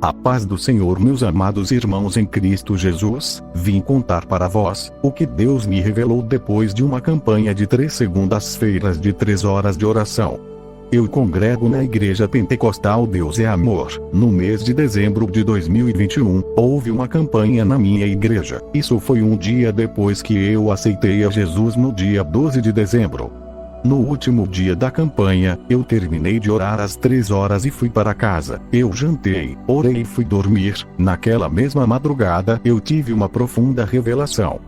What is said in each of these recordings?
A paz do Senhor, meus amados irmãos em Cristo Jesus. Vim contar para vós o que Deus me revelou depois de uma campanha de 3 segundas-feiras de 3 horas de oração. Eu congrego na Igreja Pentecostal Deus é Amor. No mês de dezembro de 2021, houve uma campanha na minha igreja. Isso foi um dia depois que eu aceitei a Jesus, no dia 12 de dezembro. No último dia da campanha, eu terminei de orar às 3 horas e fui para casa. Eu jantei, orei e fui dormir. Naquela mesma madrugada, eu tive uma profunda revelação.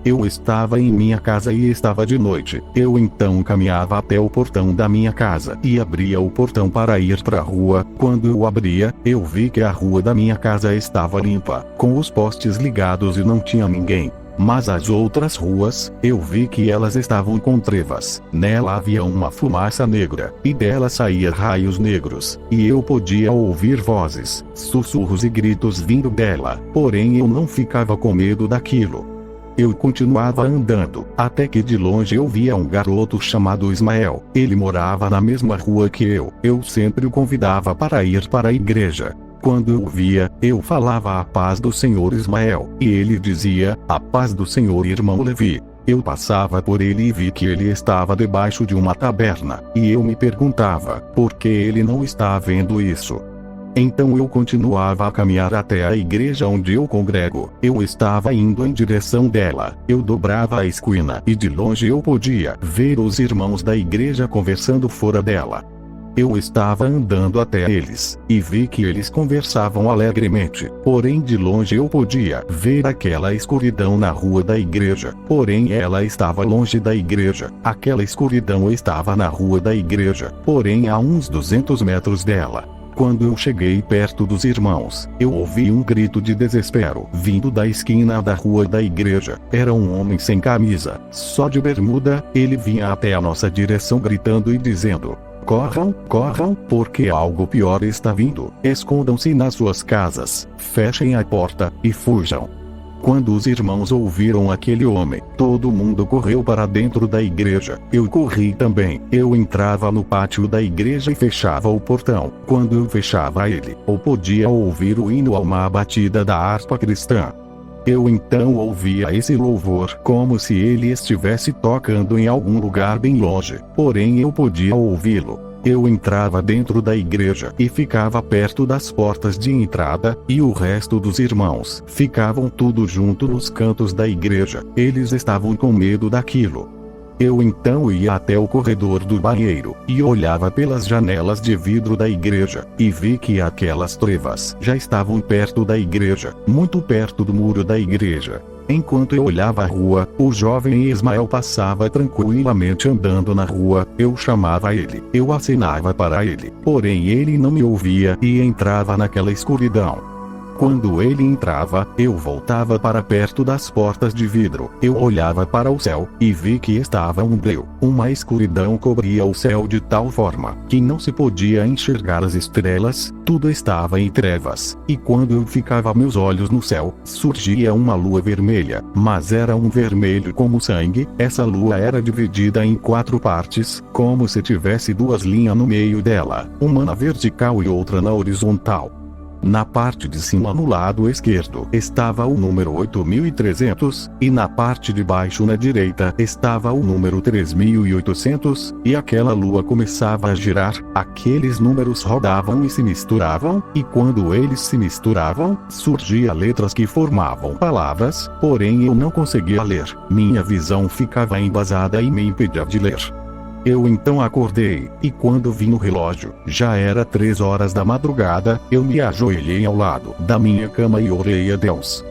Eu estava em minha casa e estava de noite. Eu então caminhava até o portão da minha casa e abria o portão para ir para a rua. Quando eu abria, eu vi que a rua da minha casa estava limpa, com os postes ligados e não tinha ninguém. Mas as outras ruas, eu vi que elas estavam com trevas. Nela havia uma fumaça negra, e dela saía raios negros, e eu podia ouvir vozes, sussurros e gritos vindo dela. Porém eu não ficava com medo daquilo. Eu continuava andando, até que de longe eu via um garoto chamado Ismael. Ele morava na mesma rua que eu. Eu sempre o convidava para ir para a igreja. Quando eu o via, eu falava a paz do Senhor, Ismael, e ele dizia, a paz do Senhor, irmão Levi. Eu passava por ele e vi que ele estava debaixo de uma taberna, e eu me perguntava, por que ele não está vendo isso? Então eu continuava a caminhar até a igreja onde eu congrego. Eu estava indo em direção dela. Eu dobrava a esquina, e de longe eu podia ver os irmãos da igreja conversando fora dela. Eu estava andando até eles, e vi que eles conversavam alegremente, porém de longe eu podia ver aquela escuridão na rua da igreja, porém ela estava longe da igreja. Aquela escuridão estava na rua da igreja, porém a uns 200 metros dela. Quando eu cheguei perto dos irmãos, eu ouvi um grito de desespero, vindo da esquina da rua da igreja. Era um homem sem camisa, só de bermuda. Ele vinha até a nossa direção gritando e dizendo, corram, corram, porque algo pior está vindo. Escondam-se nas suas casas, fechem a porta, e fujam. Quando os irmãos ouviram aquele homem, todo mundo correu para dentro da igreja. Eu corri também. Eu entrava no pátio da igreja e fechava o portão. Quando eu fechava ele, eu podia ouvir o hino Alma Abatida da harpa cristã. Eu então ouvia esse louvor como se ele estivesse tocando em algum lugar bem longe, porém eu podia ouvi-lo. Eu entrava dentro da igreja e ficava perto das portas de entrada, e o resto dos irmãos ficavam tudo junto nos cantos da igreja. Eles estavam com medo daquilo. Eu então ia até o corredor do banheiro, e olhava pelas janelas de vidro da igreja, e vi que aquelas trevas já estavam perto da igreja, muito perto do muro da igreja. Enquanto eu olhava a rua, o jovem Ismael passava tranquilamente andando na rua. Eu chamava ele, eu acenava para ele, porém ele não me ouvia e entrava naquela escuridão. Quando ele entrava, eu voltava para perto das portas de vidro. Eu olhava para o céu, e vi que estava um breu. Uma escuridão cobria o céu de tal forma que não se podia enxergar as estrelas, tudo estava em trevas. E quando eu ficava meus olhos no céu, surgia uma lua vermelha, mas era um vermelho como sangue. Essa lua era dividida em 4 partes, como se tivesse 2 linhas no meio dela, uma na vertical e outra na horizontal. Na parte de cima no lado esquerdo estava o número 8300, e na parte de baixo na direita estava o número 3800, e aquela lua começava a girar, aqueles números rodavam e se misturavam, e quando eles se misturavam, surgiam letras que formavam palavras, porém eu não conseguia ler. Minha visão ficava embasada e me impedia de ler. Eu então acordei, e quando vi no relógio, já era 3 horas da madrugada. Eu me ajoelhei ao lado da minha cama e orei a Deus.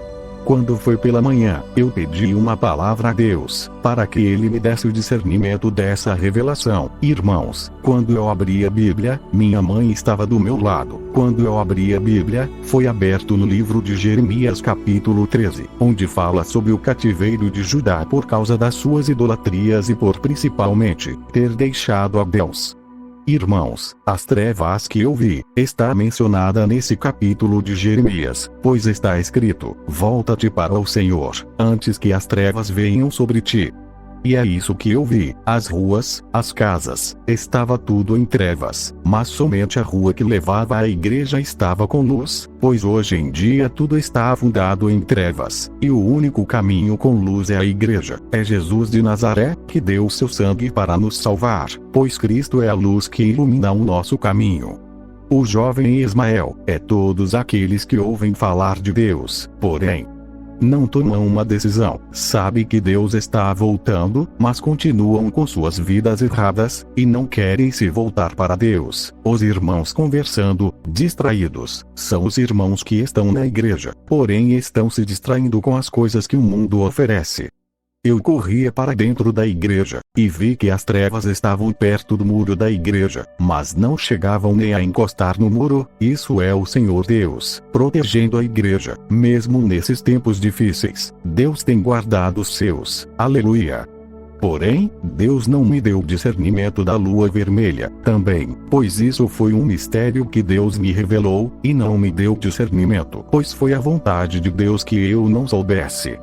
Quando foi pela manhã, eu pedi uma palavra a Deus, para que Ele me desse o discernimento dessa revelação. Irmãos, quando eu abri a Bíblia, minha mãe estava do meu lado. Quando eu abri a Bíblia, foi aberto no livro de Jeremias capítulo 13, onde fala sobre o cativeiro de Judá por causa das suas idolatrias e por principalmente ter deixado a Deus. Irmãos, as trevas que eu vi, está mencionada nesse capítulo de Jeremias, pois está escrito, volta-te para o Senhor, antes que as trevas venham sobre ti. E é isso que eu vi: as ruas, as casas, estava tudo em trevas, mas somente a rua que levava à igreja estava com luz, pois hoje em dia tudo está afundado em trevas, e o único caminho com luz é a igreja, é Jesus de Nazaré, que deu seu sangue para nos salvar, pois Cristo é a luz que ilumina o nosso caminho. O jovem Ismael é todos aqueles que ouvem falar de Deus, porém não tomam uma decisão. Sabe que Deus está voltando, mas continuam com suas vidas erradas, e não querem se voltar para Deus. Os irmãos conversando, distraídos, são os irmãos que estão na igreja, porém estão se distraindo com as coisas que o mundo oferece. Eu corria para dentro da igreja, e vi que as trevas estavam perto do muro da igreja, mas não chegavam nem a encostar no muro. Isso é o Senhor Deus, protegendo a igreja, mesmo nesses tempos difíceis. Deus tem guardado os seus. Aleluia! Porém, Deus não me deu discernimento da lua vermelha, também, pois isso foi um mistério que Deus me revelou, e não me deu discernimento, pois foi a vontade de Deus que eu não soubesse.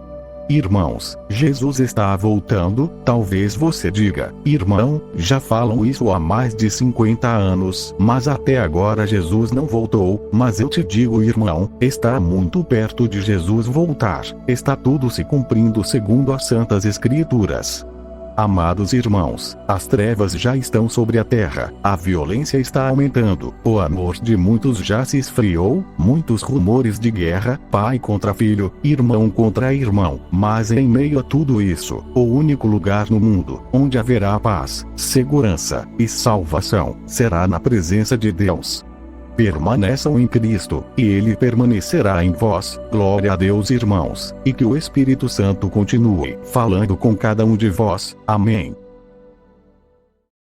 Irmãos, Jesus está voltando. Talvez você diga: irmão, já falam isso há mais de 50 anos, mas até agora Jesus não voltou. Mas eu te digo, irmão, está muito perto de Jesus voltar. Está tudo se cumprindo segundo as Santas Escrituras. Amados irmãos, as trevas já estão sobre a terra, a violência está aumentando, o amor de muitos já se esfriou, muitos rumores de guerra, pai contra filho, irmão contra irmão, mas em meio a tudo isso, o único lugar no mundo onde haverá paz, segurança e salvação será na presença de Deus. Permaneçam em Cristo, e Ele permanecerá em vós. Glória a Deus, irmãos, e que o Espírito Santo continue falando com cada um de vós. Amém.